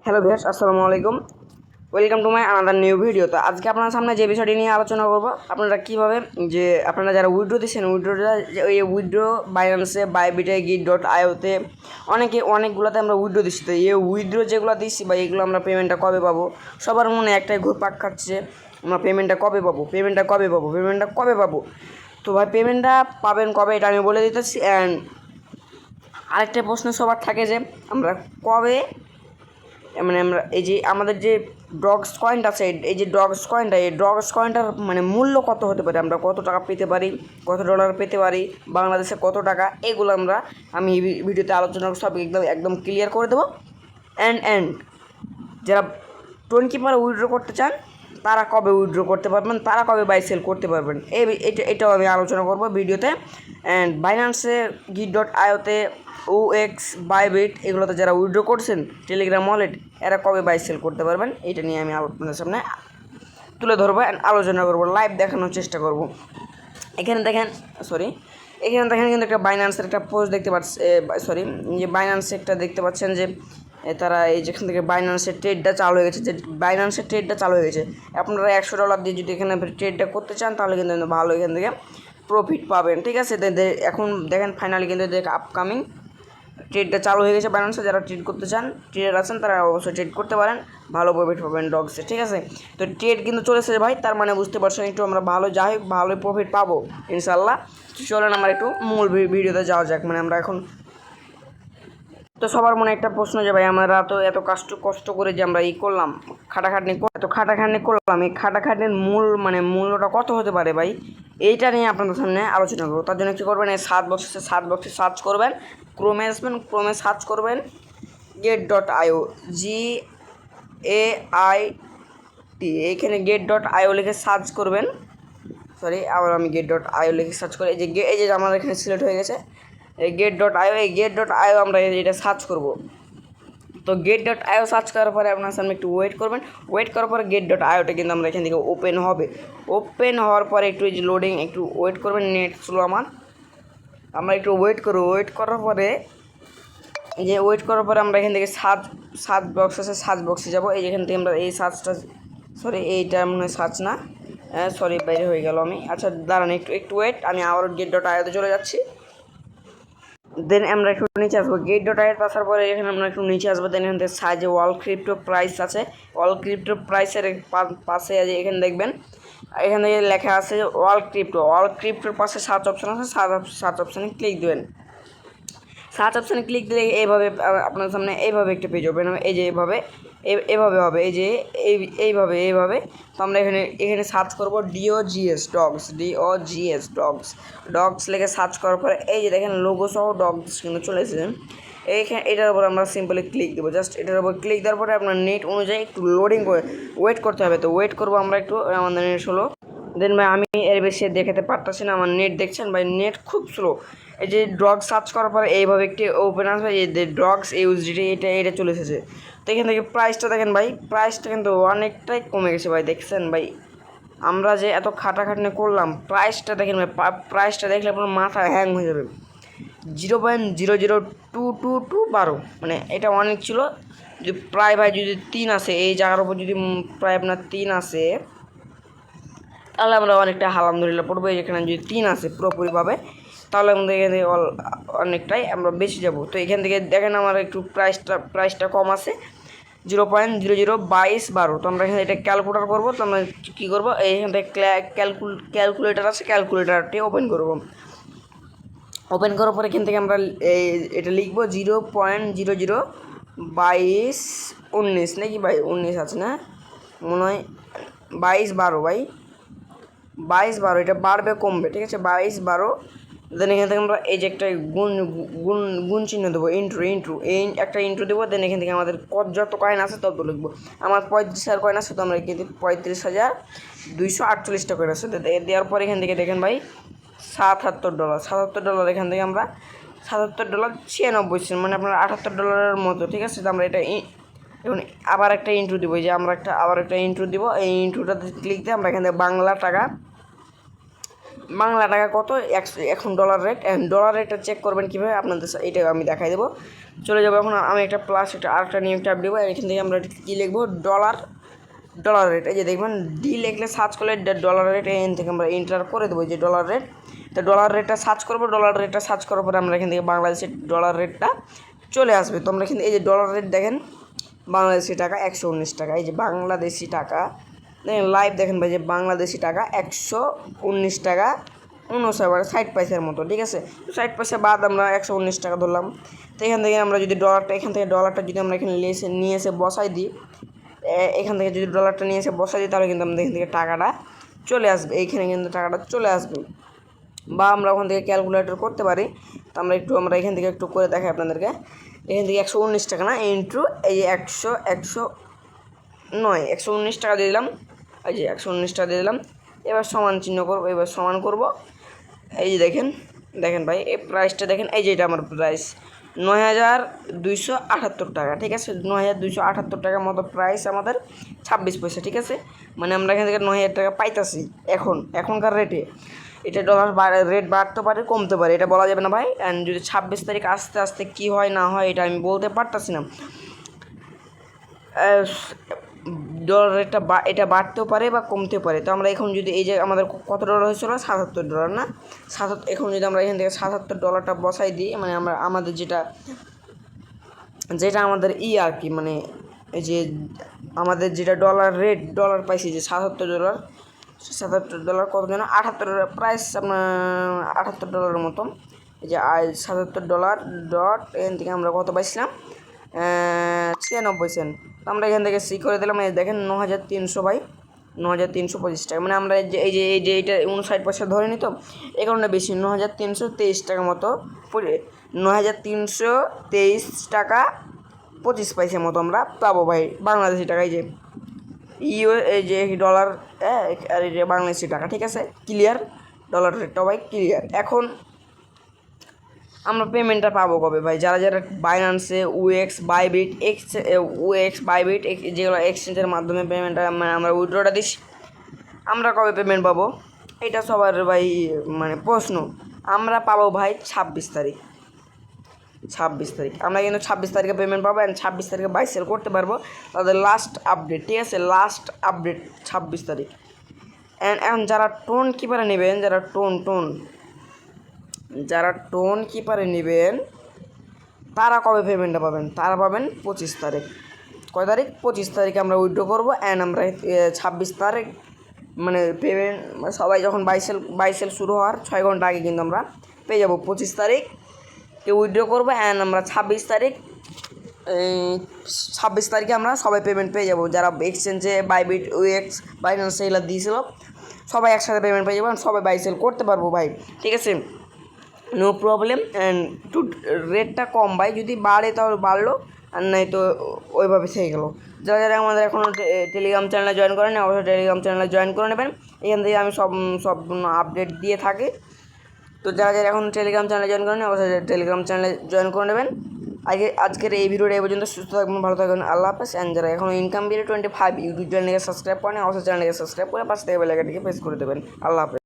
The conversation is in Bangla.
হ্যালো ভিউয়ার্স, আসসালামু আলাইকুম। Welcome to my another new video. তো আজকে আপনার সামনে যে বিষয়টি নিয়ে আলোচনা করব, আপনারা কীভাবে যে আপনারা যারা উইথড্র দিচ্ছেন, উইথড্রোটা এই উইথড্রো বাইন্যান্সে, বাইবিটে, git.io-তে অনেকগুলোতে আমরা উইথড্রো দিচ্ছি। তো এই উইথড্রো যেগুলো দিচ্ছি বা এগুলো আমরা পেমেন্টটা কবে পাবো, সবার মনে একটাই ঘুরপাক খাচ্ছে, আমরা পেমেন্টটা কবে পাবো। তো ভাই পেমেন্টটা পাবেন কবে এটা আমি বলে দিতেছি। অ্যান্ড আরেকটা প্রশ্ন সবার থাকে যে আমরা কবে আমরা এই যে আমাদের যে ডগস কয়েনটা আছে, এই ডগস কয়েনটার মূল্য কত হতে পারে, আমরা কত টাকা পেতে পারি, কত ডলার পেতে পারি, বাংলাদেশে কত টাকা, এগুলো আমি এই ভিডিওতে আলোচনা সব একদম ক্লিয়ার করে দেবো। অ্যান্ড যারা টোন কিপার উইথড্র করতে চান তারা কবে উইথড্র করতে পারবেন, তারা কবে বাই সেল করতে পারবেন, এটাও আমি আলোচনা করবো ভিডিওতে। অ্যান্ড বাইন্যান্সে, git.io-তে, OX, বাইবিট এগুলোতে যারা উইথড্র করছেন টেলিগ্রাম ওয়ালেট, এরা কবে বাই সেল করতে পারবেন, এটা নিয়ে আমি আপনাদের সামনে তুলে ধরবো অ্যান্ড আলোচনা করবো, লাইভ দেখানোর চেষ্টা করব। এখানে দেখেন কিন্তু একটা বাইন্যান্সের একটা পোস্ট দেখতে পাচ্ছেন, বাইন্যান্সে একটা দেখতে পাচ্ছেন যে তারা এই যেখান থেকে বাইন্যান্সের ট্রেডটা চালু হয়ে গেছে, আপনারা $100 দিয়ে যদি এখানে ট্রেডটা করতে চান তাহলে কিন্তু ভালো এখান থেকে প্রফিট পাবেন। ঠিক আছে, এখন দেখেন ফাইনালি কিন্তু আপকামিং ট্রেডটা চালু হয়ে গেছে বাইন্যান্সে। যারা ট্রেড করতে চান, ট্রেডার আছেন, তারা অবশ্যই ট্রেড করতে পারেন, ভালো প্রফিট পাবেন ডগসে। ঠিক আছে, তো ট্রেড কিন্তু চলেছে ভাই, তার বুঝতে পারছেন একটু আমরা ভালো প্রফিট পাবো ইনশাল্লাহ। চলেন আমরা একটু মূল ভিডিওতে যাওয়া যাক। আমরা এখন তো সবার মনে একটা প্রশ্ন যে ভাই আমরা তো এত কষ্ট করে যে আমরা করলাম, খাটাখাটনি করলাম, এই খাটাখাটনির মূল্যটা কত হতে পারে ভাই, এইটা নিয়ে আপনাদের সামনে আলোচনা করবো। তার জন্য কী করবেন, এই সার্চ বক্সে সার্চ করবেন, ক্রোমে সার্চ করবেন git.io, GAIT, এইখানে git.io লিখে সার্চ করবেন। আবার আমি git.io লিখে সার্চ করি, এই যে আমার এখানে সিলেক্ট হয়ে গেছে এই git.io, আমরা এটা সার্চ করব। তো git.io সার্চ করার পরে আপনার সামনে একটু ওয়েট করার পরে git.ioটা কিন্তু আমরা এখান থেকে ওপেন হওয়ার পরে একটু এই যে লোডিং, একটু ওয়েট করবেন, নেট স্লো আমরা একটু ওয়েট করার পরে আমরা এখান থেকে সার্চ বক্সে যাবো। এই যেখান থেকে আমরা এই সার্চটা এইটা মনে হয় সার্চ না, বাইরে হয়ে গেল আমি। আচ্ছা দাঁড়ান, একটু ওয়েট, আমি আবার git.ioতে চলে যাচ্ছি। দেন আমরা একটু নিচে আসবো, git.io আসার পরে এখানে আমরা একটু নিচে আসবো। দেন এখান থেকে সাইজে অল ক্রিপ্টো প্রাইস আছে, অল ক্রিপ্টো প্রাইসের পাশে আছে, এখানে দেখবেন এখান থেকে লেখা আছে অল ক্রিপ্টোর পাশে সার্চ অপশান আছে, সার্চ অপশানে ক্লিক দেবেন। সার্চ অপশানে ক্লিক দিলে এইভাবে আপনার সামনে এইভাবে একটা পেজ ওপেন হবে। এই যে এভাবে হবে, এই যে এইভাবে। তো আমরা এখানে সার্চ করবো ডগস লিখে সার্চ করার পরে এই যে দেখেন লোগো সহ ডগস কিন্তু চলে এসেছে। এটার উপর আমরা সিম্পলি ক্লিক দেবো। জাস্ট এটার উপর ক্লিক দেওয়ার পরে আপনার নেট অনুযায়ী একটু লোডিং করে ওয়েট করতে হবে। তো ওয়েট করবো আমরা একটু, আমাদের নেট স্লো। দেন ভাই আমি এর বেশি দেখাতে পারতেছি না, আমার নেট দেখছেন ভাই, নেট খুব স্লো। এই যে ডগস সার্চ করার পরে এইভাবে একটি ওপেন আসবে, এই যে ডগস ইউএসডিটি, এটা চলে এসেছে। তো এখান থেকে প্রাইসটা দেখেন ভাই, প্রাইসটা কিন্তু অনেকটাই কমে গেছে ভাই, দেখছেন ভাই, আমরা যে এত খাটাখাটনি করলাম, প্রাইসটা দেখেন ভাই, প্রাইসটা দেখলে আপনার মাথা হ্যাং হয়ে যাবে। 0.002222 এটা অনেক ছিল। যদি প্রায় ভাই যদি 3 আসে, এই জায়গার উপর যদি প্রায় আপনার 3 আসে, তাহলে আমরা অনেকটা আলহামদুলিল্লাহ পড়বো। এখানে যদি 3 আসে পুরোপুরিভাবে, তাহলে আমাদের এখান থেকে অনেকটাই আমরা বেশি যাব। তো এখান থেকে দেখেন আমার একটু প্রাইসটা কম আছে, 0.002212। তো আমরা এখানে এটা ক্যালকুলেটার করবো। তো আমরা কী করবো, এইখান থেকে ক্যালকুলেটার আছে, ক্যালকুলেটারটি ওপেন করার পর এখান থেকে আমরা এটা লিখবো 0.002219 নাকি ভাই, 19 আছে না মনে হয়, 2212 ভাই, 2212, এটা বাড়বে কমবে, ঠিক আছে, 2212। দেন এখান থেকে আমরা এই যে একটা গুণ চিহ্ন দেবো, ইন্ট্রু এই একটা ইন্ট্রু দেবো। দেন এখান থেকে আমাদের যত কয়েন আছে তত লিখবো। আমার 35,000 কয়েন আছে, তো আমরা কিন্তু 35,248টা কয়েন আছে। দেওয়ার পর এখান থেকে দেখেন ভাই $77, এখান থেকে আমরা $77.96, আপনার $78 মতো, ঠিক আছে। তো আমরা এটা এখন আবার একটা ইন্ট্রু দিব, যে আমরা আবার একটা ইন্ট্রু দিব। এই ইন্ট্রুটাতে ক্লিক দিয়ে আমরা এখান থেকে বাংলা টাকা বাংলা টাকা কত এখন ডলার রেটটা চেক করবেন কীভাবে আপনাদের এটা আমি দেখাই দেবো। চলে যাবো এখন আমি একটা প্লাস আরেকটা নিউ ট্যাব দেবো, এখান থেকে আমরা কী লিখবো ডলার রেট। এই যে দেখবেন ডি লিখলে সার্চ করলে ডলার রেট, এখান থেকে আমরা এন্টার করে দেবো যে ডলার রেট। তো ডলার রেটটা সার্চ করবো, ডলার রেটটা সার্চ করার পরে আমরা এখান থেকে বাংলাদেশের ডলার রেটটা চলে আসবে। তো আমরা এখান থেকে এই যে ডলার রেট দেখেন বাংলাদেশি টাকা 119 টাকা, এই যে বাংলাদেশি টাকা দেখেন লাইভ দেখেন ভাই যে বাংলাদেশি টাকা 119 টাকা 59 পয়সার মতো, ঠিক আছে। 60 পয়সা বাদ আমরা 119 টাকা ধরলাম। তো এখান থেকে আমরা যদি ডলারটা যদি আমরা এখানে নিয়ে এসে বসাই দিই, এখান থেকে যদি ডলারটা নিয়ে এসে বসাই দিই তাহলে কিন্তু আমাদের এখান থেকে টাকাটা চলে আসবে, এইখানে কিন্তু টাকাটা চলে আসবে। বা আমরা ওখান থেকে ক্যালকুলেটর করতে পারি। তো আমরা আমরা এখান থেকে একটু করে দেখাই আপনাদেরকে। এখান থেকে 119 টাকা না ইন্টু এই 119 টাকা দিয়ে দিলাম, এই যে 119 টাকা দিয়ে দিলাম। এবার সমান চিহ্ন করবো, এবার সমান করব। এই যে দেখেন ভাই এই প্রাইসটা দেখেন, এই যে এটা আমার প্রাইস 9278 টাকা, ঠিক আছে। 9278 টাকার মতো প্রাইস আমাদের 26 পয়সা, ঠিক আছে। মানে আমরা এখান থেকে 9000 টাকা পাইতাছি এখনকার রেটে। এটা ডলার রেট বাড়তে পারে কমতে পারে, এটা বলা যাবে না ভাই। অ্যান্ড যদি 26 তারিখ আস্তে আস্তে কী হয় না হয় এটা আমি বলতে পারতাছি না। ডলার রেটটা এটা বাড়তেও পারে বা কমতে পারে। তো আমরা এখন যদি এই যে আমাদের কত ডলার হয়েছিল, $77 না, এখন যদি আমরা এখান থেকে $77 বসাই দিই, মানে আমরা আমাদের যেটা আমাদের আর কি, মানে এই যে আমাদের যেটা ডলার পাইছি যে $77 কত যেন $78 প্রাইস, আপনার $78 মতো। এই যে $77 ডট এখান থেকে আমরা কত পাইছিলাম 96 সেন্ট। তো আমরা এখান থেকে সি করে দিলাম, এই দেখেন 9300 বাই 9325 টাকা, মানে আমরা এই যে এইটা 59 পয়সা ধরে নিত, এই কারণে বেশি 9323 টাকা মতো, 9323 টাকা 25 পয়সা মতো আমরা পাবো ভাই বাংলাদেশি টাকা। এই যে এই যে ডলার আর এই যে বাংলাদেশি টাকা, ঠিক আছে। ক্লিয়ার, ডলার রেটটা ভাই ক্লিয়ার। এখন আমরা পেমেন্টটা পাবো কবে ভাই? যারা বাইন্যান্সে ওএক্স বাইবিট যেগুলো এক্সচেঞ্জের মাধ্যমে পেমেন্টটা আমরা উইথড্রটা দিচ্ছি, আমরা কবে পেমেন্ট পাবো? এটা সবার ভাই মানে প্রশ্ন। আমরা পাবো ভাই 26 তারিখ আমরা কিন্তু 26 তারিখে পেমেন্ট পাবো, অ্যান্ড 26 তারিখে বাই সেল করতে পারবো। তাদের লাস্ট আপডেট, ঠিক আছে, লাস্ট আপডেট 26 তারিখ। অ্যান্ড এখন যারা টোন কিপারে নেবেন, যারা টোন কিপারে নেবেন তারা কবে পেমেন্টটা পাবেন? তারা পাবেন 25 তারিখ। কয় তারিখ? 25 তারিখে আমরা উইথড্র করবো, অ্যান্ড আমরা 26 তারিখ মানে পেমেন্ট সবাই যখন বাই সেল শুরু হওয়ার 6 ঘন্টা আগে কিন্তু আমরা পেয়ে যাবো। 25 তারিখে উইথড্র করবো, অ্যান্ড আমরা 26 তারিখে আমরা সবাই পেমেন্ট পেয়ে যাবো। যারা এক্সচেঞ্জে বাইবিট ওএক্স বাইন্যান্স এগুলো দিয়েছিল সবাই একসাথে পেমেন্ট পেয়ে যাবো, সবাই বাই সেল করতে পারবো ভাই, ঠিক আছে, নো প্রবলেম। অ্যান্ড একটু রেটটা কম ভাই, যদি বাড়ে তাহলে বাড়লো, আর নাই তো ওইভাবে থেকে গেলো। যারা আমাদের এখনও টেলিগ্রাম চ্যানেলে জয়েন করেন অবশ্যই টেলিগ্রাম চ্যানেলে জয়েন করে নেবেন, এখান থেকে আমি সব আপডেট দিয়ে থাকি। তো যারা এখন টেলিগ্রাম চ্যানেলে জয়েন করেন অবশ্যই টেলিগ্রাম চ্যানেলে জয়েন করে নেবেন। আজকের এই ভিডিওটা এই পর্যন্ত। সুস্থ থাকবেন, ভালো থাকবেন, আল্লাহ হাফেজ। অ্যান্ড যারা এখন ইনকাম বিল 25 ইউটিউব চ্যানেলকে সাবস্ক্রাইব করেন অবশ্যই চ্যানেলকে সাবস্ক্রাইব করে পাশে থেকে বেল আইকনটিকে প্রেস করে দেবেন। আল্লাহ হাফেজ।